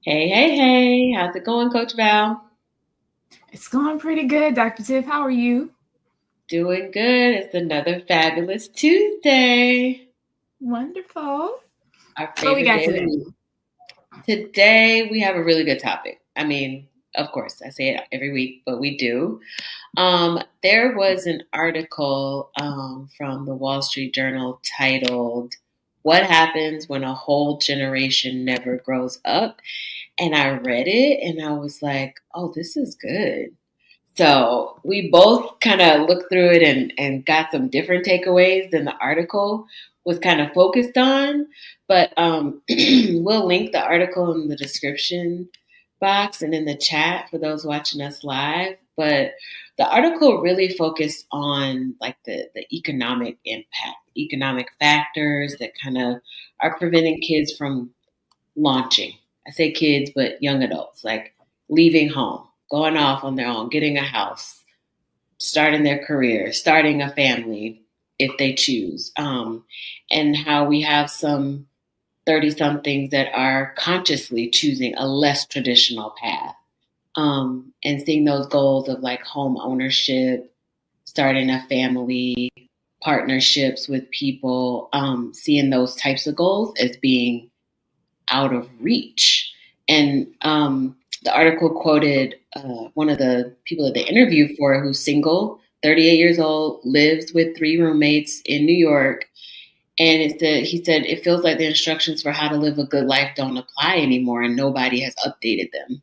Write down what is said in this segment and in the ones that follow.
Hey, hey, hey. How's it going, Coach Val? It's going pretty good, Dr. Tiff. How are you? Doing good. It's another fabulous Tuesday, Wonderful. our What we favorite got day of the today? week. Today, we have a really good topic. I mean, of course, I say it every week, but we do. There was an article from the Wall Street Journal titled, "What Happens When a Whole Generation Never Grows Up?" And I read it and I was like, oh, this is good. So we both kind of looked through it and got some different takeaways than the article was kind of focused on. But we'll link the article in the description box and in the chat for those watching us live. But the article really focused on like the economic impact, economic factors that kind of are preventing kids from launching. I say kids, but young adults, like leaving home, going off on their own, getting a house, starting their career, starting a family if they choose. And how we have some 30 somethings that are consciously choosing a less traditional path. And seeing those goals of like home ownership, starting a family, partnerships with people, seeing those types of goals as being out of reach. And the article quoted one of the people that they interviewed for who's single, 38 years old, lives with three roommates in New York. And he said, it feels like the instructions for how to live a good life don't apply anymore and nobody has updated them.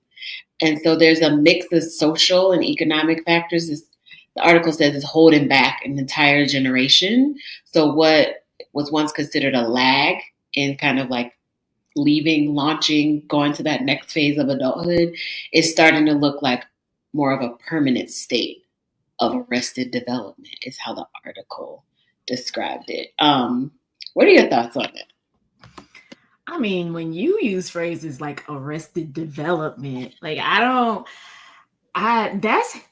And so there's a mix of social and economic factors. The article says is holding back an entire generation. So what was once considered a lag in kind of like leaving, launching, going to that next phase of adulthood is starting to look like more of a permanent state of arrested development, is how the article described it. What are your thoughts on it? I mean, when you use phrases like arrested development, like I don't I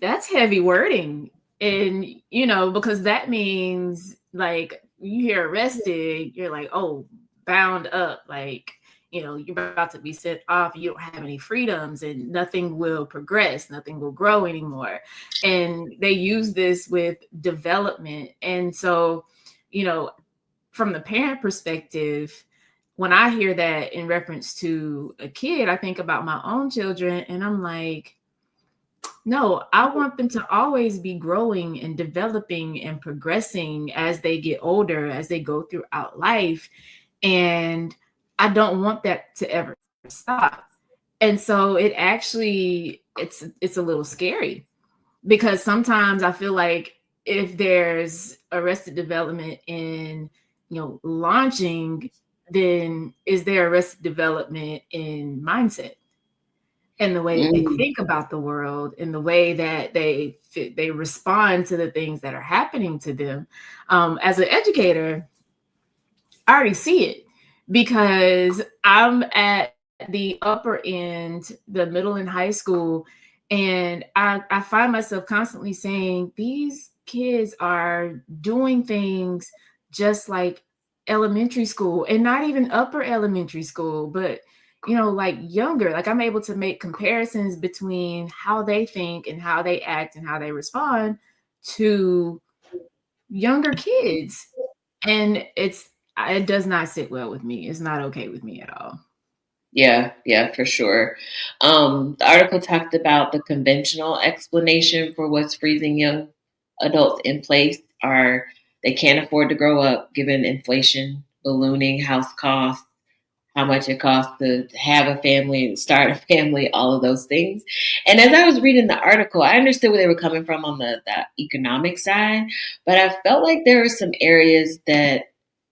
that's heavy wording. And because that means like you hear arrested, you're like, oh, bound up, like you're about to be sent off, you don't have any freedoms and nothing will progress, nothing will grow anymore. And they use this with development. And so, you know, from the parent perspective, when I hear that in reference to a kid, I think about my own children and I'm like, no, I want them to always be growing and developing and progressing as they get older, as they go throughout life. And I don't want that to ever stop. And so it's a little scary because sometimes I feel like if there's arrested development in, launching, then is there arrested development in mindset? And the way that they Mm. think about the world and the way that they respond to the things that are happening to them. As an educator, I already see it because I'm at the upper end, the middle and high school, and I find myself constantly saying these kids are doing things just like elementary school and not even upper elementary school, but like younger. Like I'm able to make comparisons between how they think and how they act and how they respond to younger kids. And it does not sit well with me. It's not okay with me at all. Yeah, yeah, for sure. The article talked about the conventional explanation for what's freezing young adults in place are they can't afford to grow up given inflation, ballooning house costs, how much it costs to have a family and start a family, all of those things. And as I was reading the article, I understood where they were coming from on the economic side, but I felt like there were some areas that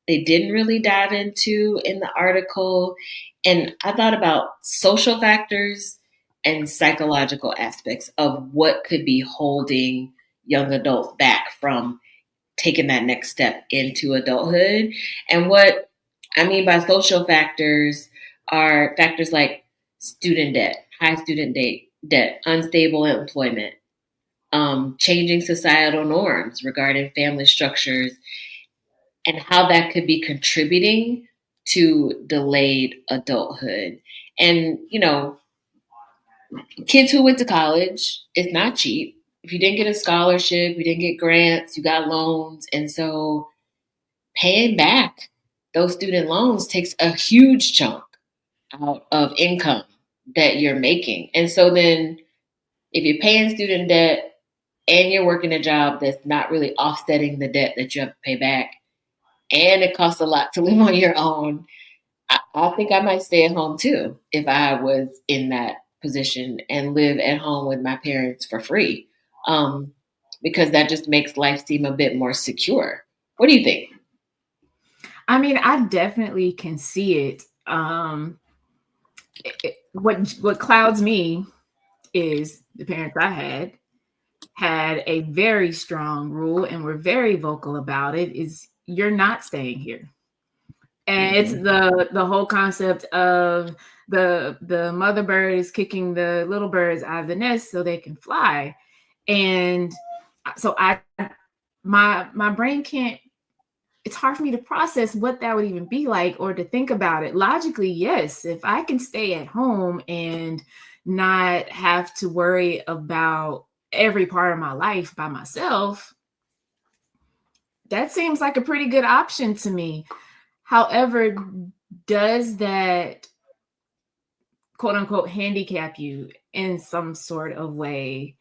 they didn't really dive into in the article. And I thought about social factors and psychological aspects of what could be holding young adults back from taking that next step into adulthood. And what I mean by social factors are factors like student debt, high debt, unstable employment, changing societal norms regarding family structures, and how that could be contributing to delayed adulthood. And, kids who went to college, it's not cheap. If you didn't get a scholarship, you didn't get grants, you got loans. And so paying back those student loans takes a huge chunk out of income that you're making. And so then if you're paying student debt and you're working a job that's not really offsetting the debt that you have to pay back, and it costs a lot to live on your own, I think I might stay at home too if I was in that position and live at home with my parents for free, um, because that just makes life seem a bit more secure. What do you think? I mean, I definitely can see it. What clouds me is the parents I had a very strong rule and were very vocal about it, is you're not staying here. And it's Mm-hmm. the whole concept of the mother bird is kicking the little birds out of the nest so they can fly. And so my brain can't, it's hard for me to process what that would even be like or to think about it. Logically, yes, if I can stay at home and not have to worry about every part of my life by myself, that seems like a pretty good option to me. However, does that quote unquote handicap you in some sort of way,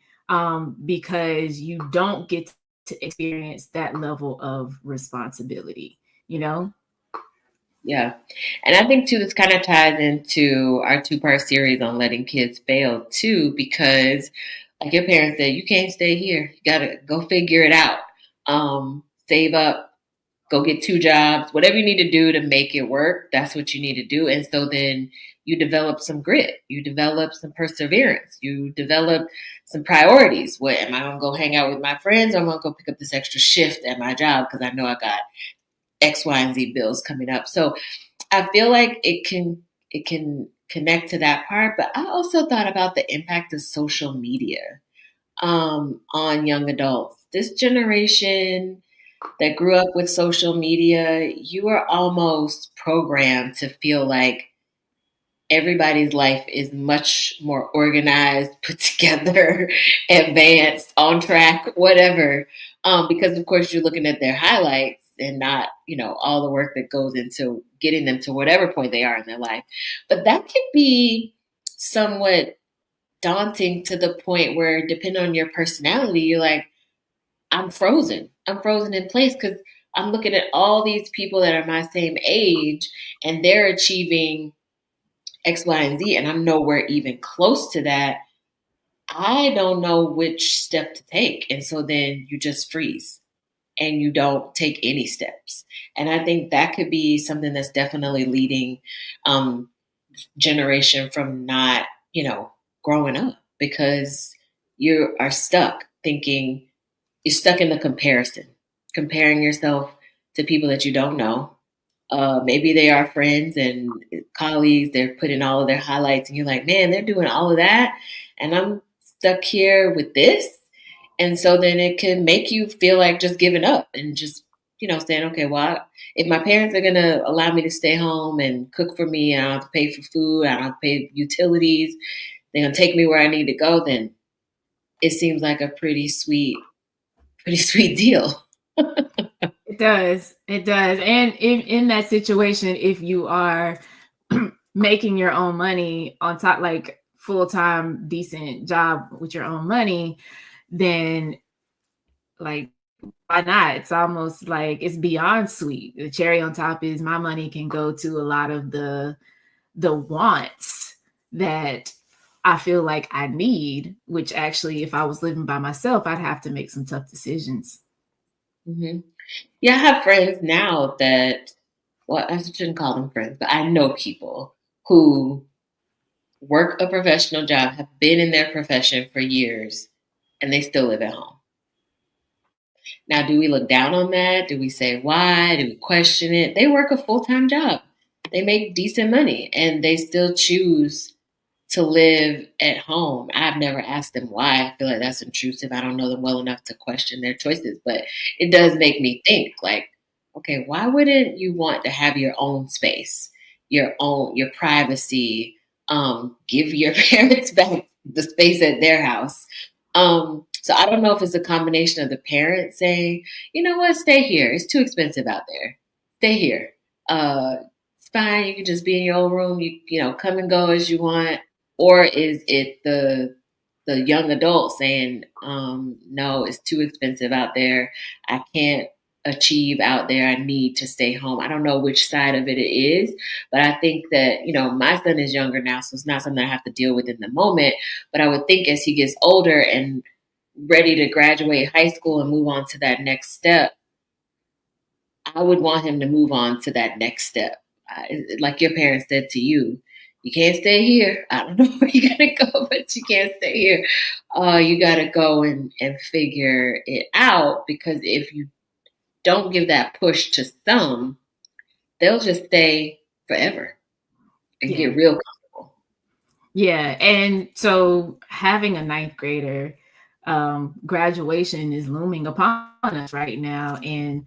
because you don't get to experience that level of responsibility, you know? Yeah. And I think too, this kind of ties into our two-part series on letting kids fail too, because like your parents said, you can't stay here. You gotta go figure it out. Save up, go get two jobs, whatever you need to do to make it work. That's what you need to do. And so then you develop some grit, you develop some perseverance, you develop some priorities. What am I gonna go hang out with my friends, or am I gonna go pick up this extra shift at my job because I know I got X, Y, and Z bills coming up? So I feel like it can connect to that part, but I also thought about the impact of social media on young adults. This generation that grew up with social media, you are almost programmed to feel like everybody's life is much more organized, put together, advanced, on track, whatever. Because of course you're looking at their highlights and not, all the work that goes into getting them to whatever point they are in their life. But that can be somewhat daunting to the point where, depending on your personality, you're like, I'm frozen. I'm frozen in place because I'm looking at all these people that are my same age and they're achieving X, Y, and Z, and I'm nowhere even close to that. I don't know which step to take. And so then you just freeze and you don't take any steps. And I think that could be something that's definitely leading um, generation from not, growing up, because you are stuck thinking, you're stuck in the comparison, comparing yourself to people that you don't know. Maybe they are friends and colleagues. They're putting all of their highlights, and you're like, man, they're doing all of that, and I'm stuck here with this. And so then it can make you feel like just giving up and just, saying, okay, well, if my parents are going to allow me to stay home and cook for me, and I don't have to pay for food, I don't have to pay utilities, they're going to take me where I need to go, then it seems like a pretty sweet deal. It does. It does. And in that situation, if you are making your own money on top, like full-time, decent job with your own money, then like, why not? It's almost like it's beyond sweet. The cherry on top is my money can go to a lot of the wants that I feel like I need, which actually, if I was living by myself, I'd have to make some tough decisions. Hmm. Yeah, I have friends now that, well, I shouldn't call them friends, but I know people who work a professional job, have been in their profession for years, and they still live at home. Now, do we look down on that? Do we say why? Do we question it? They work a full time job, they make decent money, and they still choose to live at home. I've never asked them why. I feel like that's intrusive. I don't know them well enough to question their choices, but it does make me think like, okay, why wouldn't you want to have your own space, your privacy? give your parents back the space at their house. So I don't know if it's a combination of the parents saying, you know what, stay here. It's too expensive out there. Stay here. It's fine. You can just be in your own room. You know, come and go as you want. Or is it the young adult saying, no, it's too expensive out there. I can't achieve out there. I need to stay home. I don't know which side of it is, but I think that, you know, my son is younger now, so it's not something I have to deal with in the moment. But I would think as he gets older and ready to graduate high school and move on to that next step, I would want him to move on to that next step. Like your parents said to you, you can't stay here. I don't know where you gotta go, but you can't stay here. You gotta go and figure it out, because if you don't give that push to some, they'll just stay forever and Yeah. get real comfortable. Yeah. And so having a ninth grader, graduation is looming upon us right now. And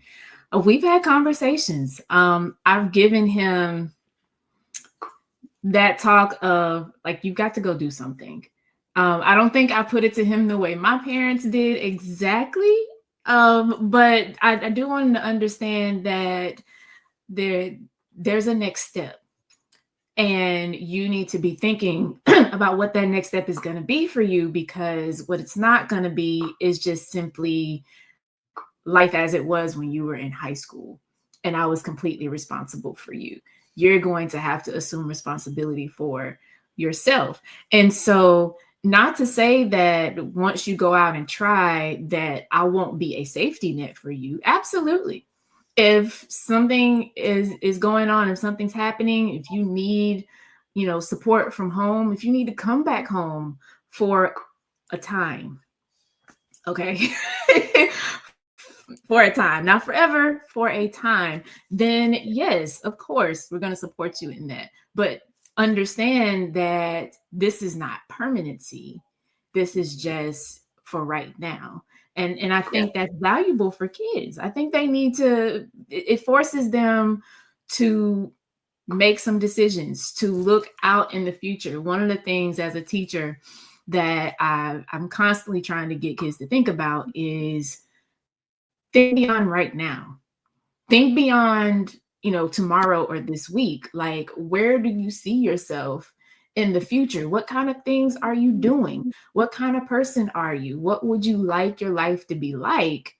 we've had conversations. I've given him that talk of like, you got to go do something. I don't think I put it to him the way my parents did exactly. But I do want him to understand that there's a next step. And you need to be thinking about what that next step is going to be for you, because what it's not going to be is just simply life as it was when you were in high school and I was completely responsible for you. You're going to have to assume responsibility for yourself. And so, not to say that once you go out and try that I won't be a safety net for you. Absolutely. If something is going on, if something's happening, if you need, you know, support from home, if you need to come back home for a time, okay, for a time, not forever, for a time, then yes, of course, we're going to support you in that. But understand that this is not permanency. This is just for right now. And I Yeah. think that's valuable for kids. I think they need to, it forces them to make some decisions, to look out in the future. One of the things as a teacher that I'm constantly trying to get kids to think about is think beyond right now. Think beyond, you know, tomorrow or this week. Like, where do you see yourself in the future? What kind of things are you doing? What kind of person are you? What would you like your life to be like?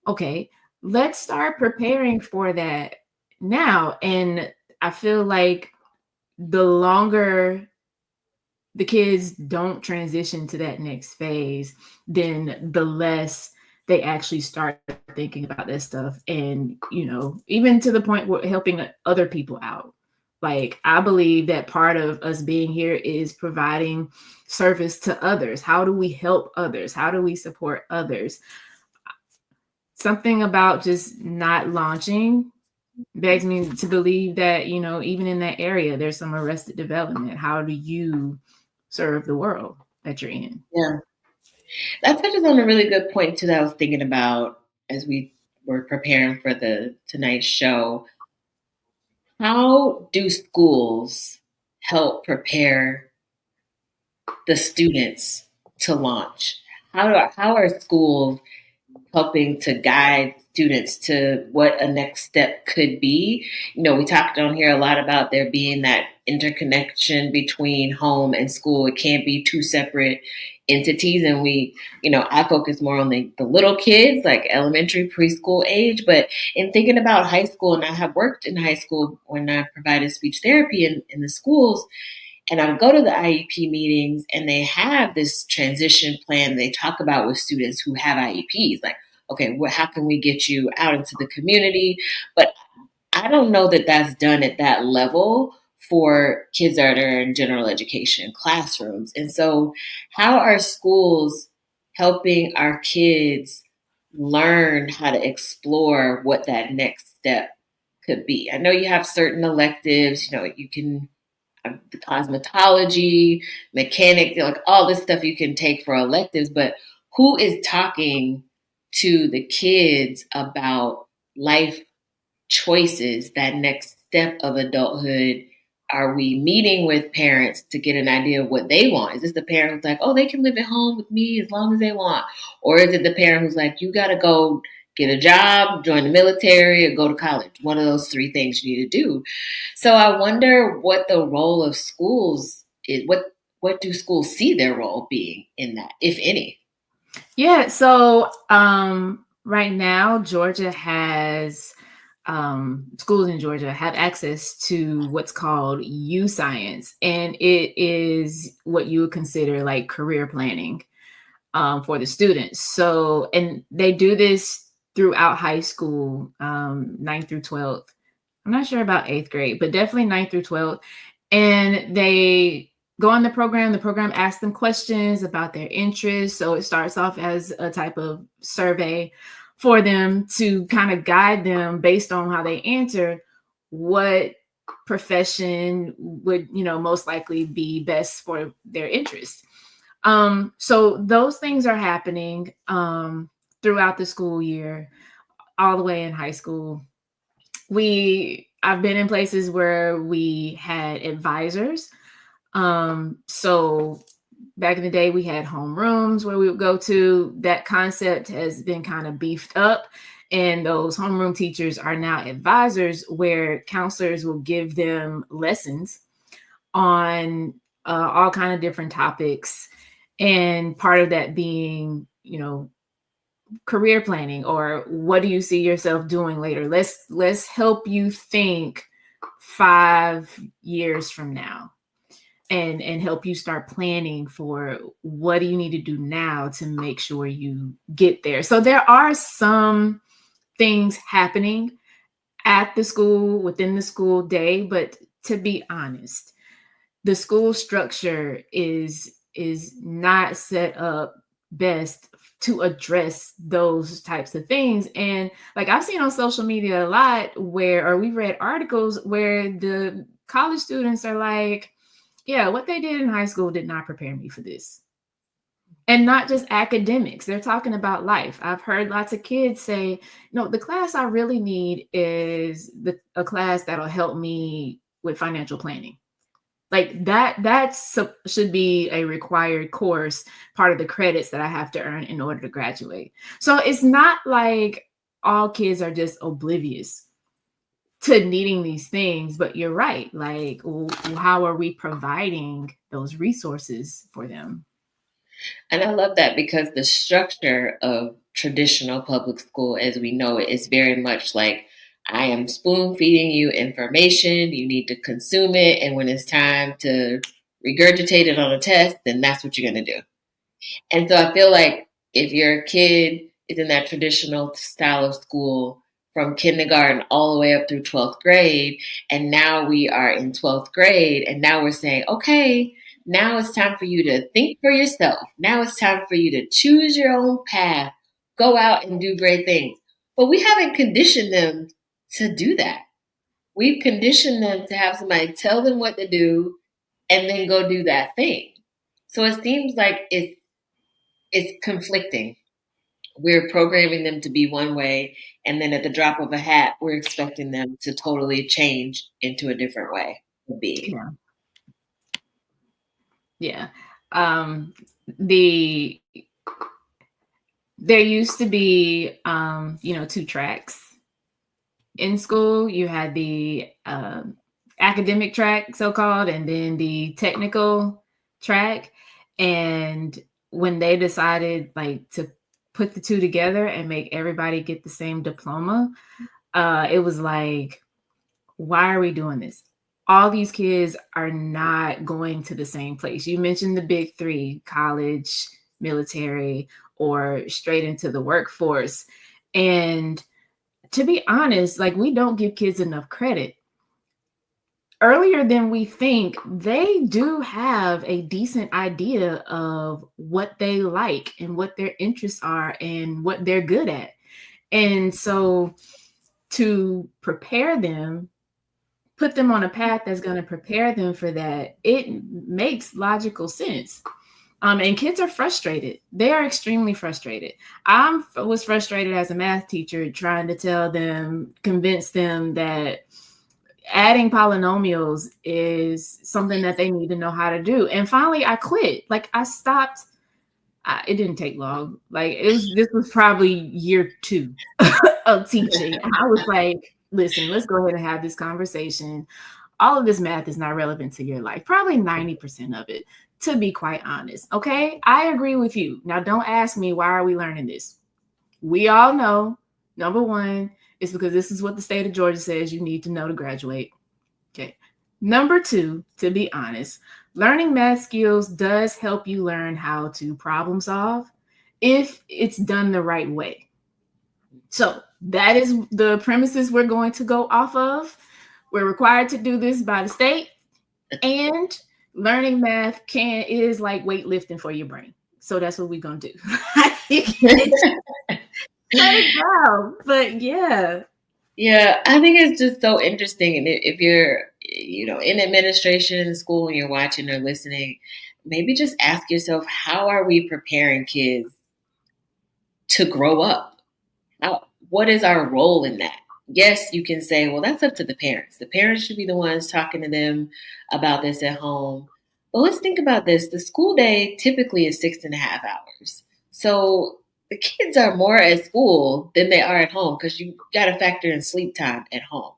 Okay, let's start preparing for that now. And I feel like the longer the kids don't transition to that next phase, then the less they actually start thinking about this stuff. And, you know, even to the point where helping other people out. Like, I believe that part of us being here is providing service to others. How do we help others? How do we support others? Something about just not launching begs me to believe that, you know, even in that area, there's some arrested development. How do you serve the world that you're in? Yeah. That touches on a really good point too that I was thinking about as we were preparing for the tonight's show. How do schools help prepare the students to launch? How are schools helping to guide students to what a next step could be? You know, we talked on here a lot about there being that interconnection between home and school. It can't be two separate entities. And we, you know, I focus more on the little kids, like elementary, preschool age. But in thinking about high school, and I have worked in high school when I provided speech therapy in the schools, and I would go to the IEP meetings and they have this transition plan they talk about with students who have IEPs. Like, okay, well, how can we get you out into the community? But I don't know that that's done at that level for kids that are in general education classrooms. And so, how are schools helping our kids learn how to explore what that next step could be? I know you have certain electives, you know, you can the cosmetology, mechanics, you know, like all this stuff you can take for electives, but who is talking to the kids about life choices, that next step of adulthood are we meeting with parents to get an idea of what they want? Is this the parent who's like, oh, they can live at home with me as long as they want? Or is it the parent who's like, you got to go get a job, join the military, or go to college? One of those three things you need to do. So I wonder what the role of schools is. What do schools see their role being in that, if any? Yeah. So right now, Georgia has schools in Georgia have access to what's called U Science, and it is what you would consider like career planning for the students. So, and they do this throughout high school, 9th through 12th. I'm not sure about 8th grade, but definitely 9th through 12th. And they go on the program. The program asks them questions about their interests. So it starts off as a type of survey for them to kind of guide them based on how they answer what profession would, most likely be best for their interests. So those things are happening throughout the school year, all the way in high school. I've been in places where we had advisors. So back in the day, we had homerooms where we would go to. That concept has been kind of beefed up, and those homeroom teachers are now advisors, where counselors will give them lessons on all kind of different topics, and part of that being, career planning, or what do you see yourself doing later? Let's help you think 5 years from now, and help you start planning for what do you need to do now to make sure you get there. So there are some things happening at the school, within the school day, but to be honest, the school structure is not set up best to address those types of things. And like I've seen on social media a lot or we've read articles where the college students are like, yeah, what they did in high school did not prepare me for this. And not just academics, they're talking about life. I've heard lots of kids say, no, the class I really need is a class that'll help me with financial planning. Like that should be a required course, part of the credits that I have to earn in order to graduate. So it's not like all kids are just oblivious to needing these things, but you're right. Like, how are we providing those resources for them? And I love that because the structure of traditional public school as we know it is very much like, I am spoon feeding you information. You need to consume it. And when it's time to regurgitate it on a test, then that's what you're going to do. And so I feel like if your kid is in that traditional style of school from kindergarten all the way up through 12th grade, and now we are in 12th grade, and now we're saying, okay, now it's time for you to think for yourself. Now it's time for you to choose your own path, go out and do great things. But we haven't conditioned them to do that. We've conditioned them to have somebody tell them what to do and then go do that thing. So it seems like it's conflicting. We're programming them to be one way, and then at the drop of a hat, we're expecting them to totally change into a different way of being. Yeah. There used to be, 2 tracks in school. You had the academic track, so-called, and then the technical track. And when they decided like to put the two together and make everybody get the same diploma, it was like, why are we doing this? All these kids are not going to the same place. You mentioned the big 3: college, military, or straight into the workforce. And to be honest, like, we don't give kids enough credit. Earlier than we think, they do have a decent idea of what they like and what their interests are and what they're good at. And so to prepare them, put them on a path that's going to prepare them for that, it makes logical sense. And kids are frustrated. They are extremely frustrated. I was frustrated as a math teacher trying to convince them that adding polynomials is something that they need to know how to do. And finally, I quit. Like I stopped. It didn't take long. Like this was probably year 2 of teaching. And I was like, listen, let's go ahead and have this conversation. All of this math is not relevant to your life. Probably 90% of it, to be quite honest. Okay. I agree with you. Now, don't ask me, why are we learning this? We all know, number one, it's because this is what the state of Georgia says you need to know to graduate. Okay. Number 2, to be honest, learning math skills does help you learn how to problem solve if it's done the right way. So that is the premises we're going to go off of. We're required to do this by the state, and learning math is like weightlifting for your brain. So that's what we're gonna do. Let it go. But yeah. Yeah, I think it's just so interesting. And if you're, in administration in the school and you're watching or listening, maybe just ask yourself, how are we preparing kids to grow up? What is our role in that? Yes, you can say, well, that's up to the parents. The parents should be the ones talking to them about this at home. But let's think about this. The school day typically is 6.5 hours. So the kids are more at school than they are at home because you got to factor in sleep time at home.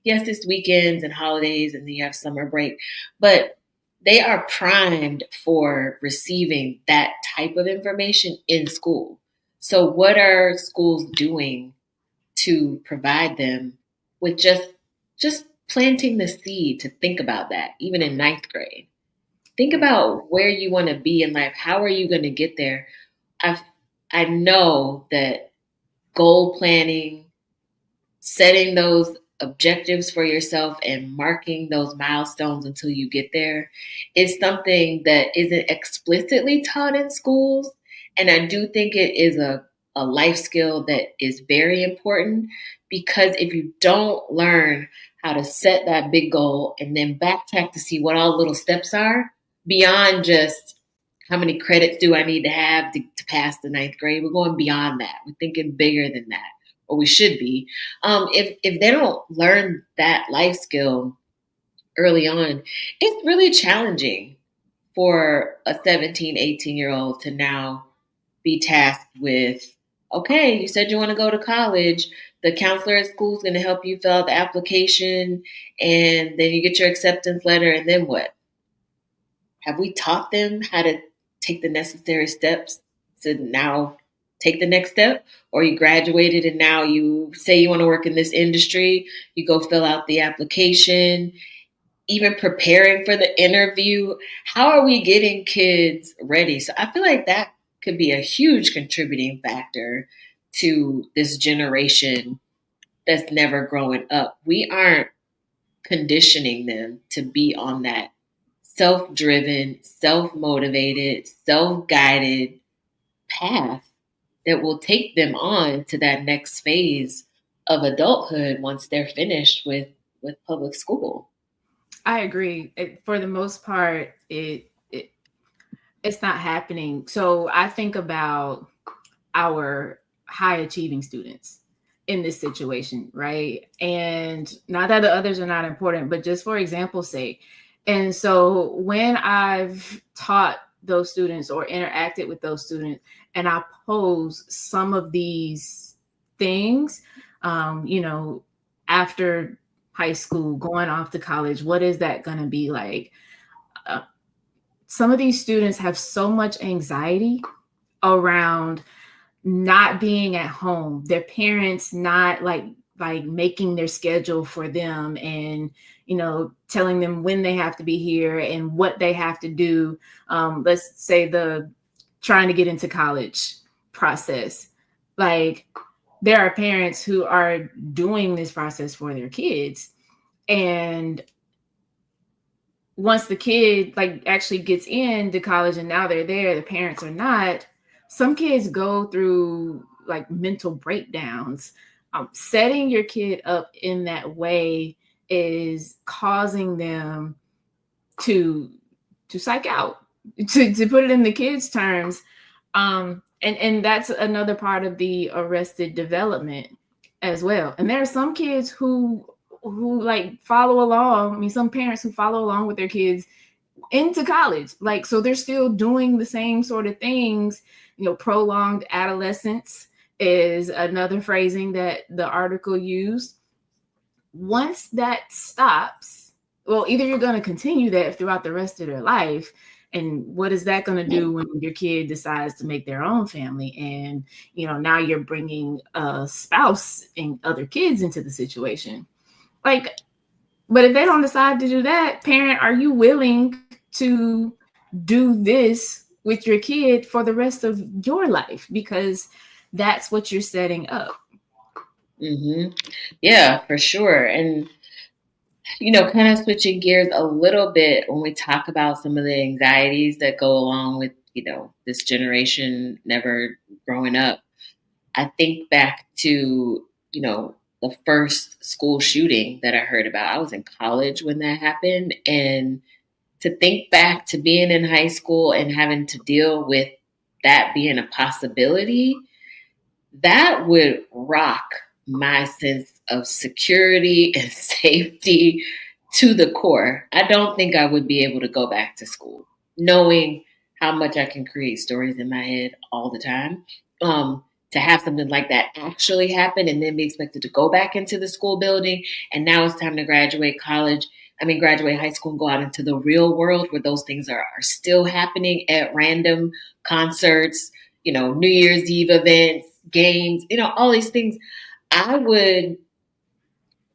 Yes, it's weekends and holidays and then you have summer break, but they are primed for receiving that type of information in school. So what are schools doing to provide them with just planting the seed to think about that, even in ninth grade? Think about where you want to be in life. How are you going to get there? I know that goal planning, setting those objectives for yourself and marking those milestones until you get there is something that isn't explicitly taught in schools. And I do think it is a life skill that is very important, because if you don't learn how to set that big goal and then backtrack to see what all the little steps are beyond just how many credits do I need to have to pass the ninth grade, we're going beyond that. We're thinking bigger than that, or we should be. If they don't learn that life skill early on, it's really challenging for a 17, 18-year-old to now be tasked with, okay, you said you want to go to college. The counselor at school is going to help you fill out the application, and then you get your acceptance letter, and then what? Have we taught them how to take the necessary steps to now take the next step? Or you graduated and now you say you want to work in this industry, you go fill out the application, even preparing for the interview. How are we getting kids ready? So I feel like that could be a huge contributing factor to this generation that's never growing up. We aren't conditioning them to be on that self-driven, self-motivated, self-guided path that will take them on to that next phase of adulthood once they're finished with public school. I agree. For the most part, it's not happening. So I think about our high achieving students in this situation, right? And not that the others are not important, but just for example's sake. And so when I've taught those students or interacted with those students and I pose some of these things, after high school, going off to college, what is that going to be like? Some of these students have so much anxiety around not being at home, their parents not like making their schedule for them and telling them when they have to be here and what they have to do. Let's say the trying to get into college process. Like there are parents who are doing this process for their kids, and once the kid actually gets into college and now they're there, the parents are not. Some kids go through mental breakdowns. Setting your kid up in that way is causing them to psych out, to put it in the kids' terms. And that's another part of the arrested development as well. And there are some kids who who like follow along. I mean, some parents who follow along with their kids into college. Like, so they're still doing the same sort of things. Prolonged adolescence is another phrasing that the article used. Once that stops, well, either you're going to continue that throughout the rest of their life. And what is that going to do when your kid decides to make their own family? And, now you're bringing a spouse and other kids into the situation. Like, but if they don't decide to do that, parent, are you willing to do this with your kid for the rest of your life? Because that's what you're setting up. Mm-hmm. Yeah, for sure. And, kind of switching gears a little bit when we talk about some of the anxieties that go along with, this generation never growing up. I think back to, the first school shooting that I heard about. I was in college when that happened. And to think back to being in high school and having to deal with that being a possibility, that would rock my sense of security and safety to the core. I don't think I would be able to go back to school knowing how much I can create stories in my head all the time. To have something like that actually happen and then be expected to go back into the school building. And now it's time to graduate graduate high school and go out into the real world where those things are still happening at random concerts, New Year's Eve events, games, all these things. I would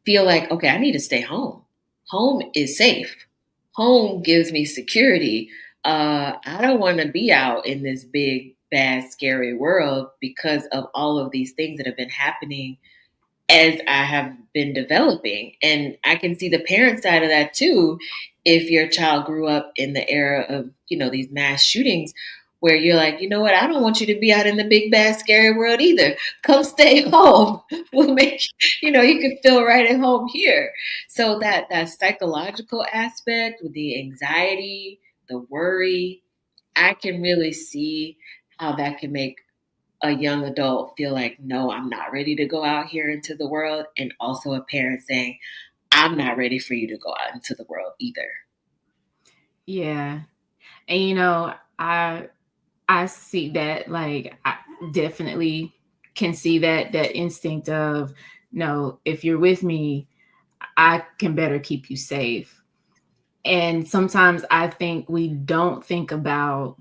feel like, okay, I need to stay home. Home is safe. Home gives me security. I don't want to be out in this big, bad, scary world because of all of these things that have been happening as I have been developing. And I can see the parent side of that too. If your child grew up in the era of, these mass shootings, where you're like, you know what, I don't want you to be out in the big, bad, scary world either. Come stay home. We'll make, you can feel right at home here. So that psychological aspect with the anxiety, the worry, I can really see how that can make a young adult feel like, no, I'm not ready to go out here into the world. And also a parent saying, I'm not ready for you to go out into the world either. Yeah. And, I see that, like, I definitely can see that instinct of, no, if you're with me, I can better keep you safe. And sometimes I think we don't think about,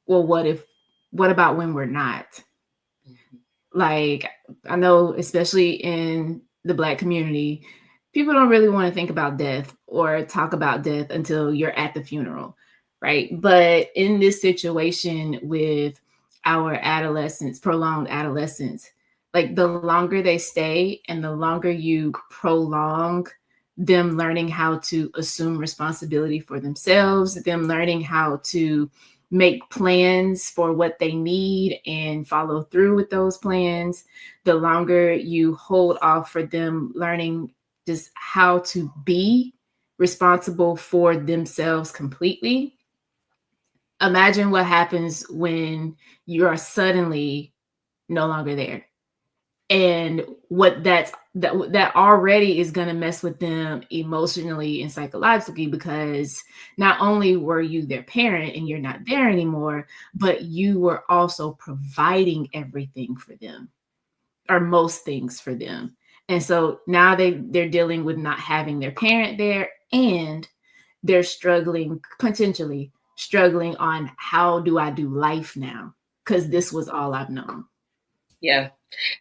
well, what about when we're not? Mm-hmm. Like, I know, especially in the Black community, people don't really want to think about death or talk about death until you're at the funeral. Right. But in this situation with our adolescents, prolonged adolescence, like the longer they stay and the longer you prolong them learning how to assume responsibility for themselves, them learning how to make plans for what they need and follow through with those plans, the longer you hold off for them learning just how to be responsible for themselves completely. Imagine what happens when you are suddenly no longer there, and what that already is going to mess with them emotionally and psychologically, because not only were you their parent and you're not there anymore, but you were also providing everything for them, or most things for them. And so now they're dealing with not having their parent there, and they're potentially struggling on, how do I do life now? Because this was all I've known. Yeah.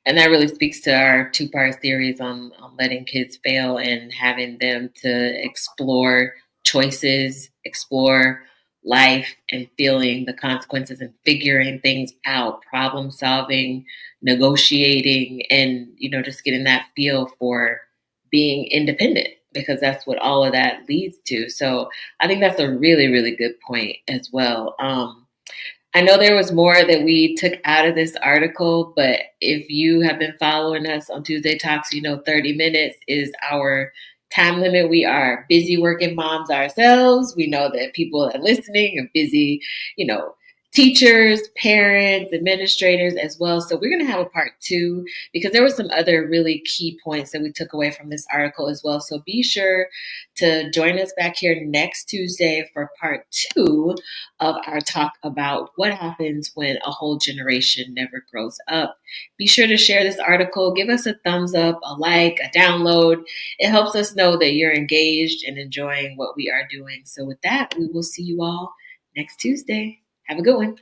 And that really speaks to our two-part theories on letting kids fail and having them to explore choices, explore life, and feeling the consequences and figuring things out, problem solving, negotiating, and, just getting that feel for being independent, because that's what all of that leads to. So I think that's a really, really good point as well. I know there was more that we took out of this article, but if you have been following us on Tuesday Talks, 30 minutes is our time limit. We are busy working moms ourselves. We know that people that are listening are busy, teachers, parents, administrators as well. So we're going to have a part two because there were some other really key points that we took away from this article as well. So be sure to join us back here next Tuesday for part two of our talk about what happens when a whole generation never grows up. Be sure to share this article, give us a thumbs up, a like, a download. It helps us know that you're engaged and enjoying what we are doing. So with that, we will see you all next Tuesday. Have a good one.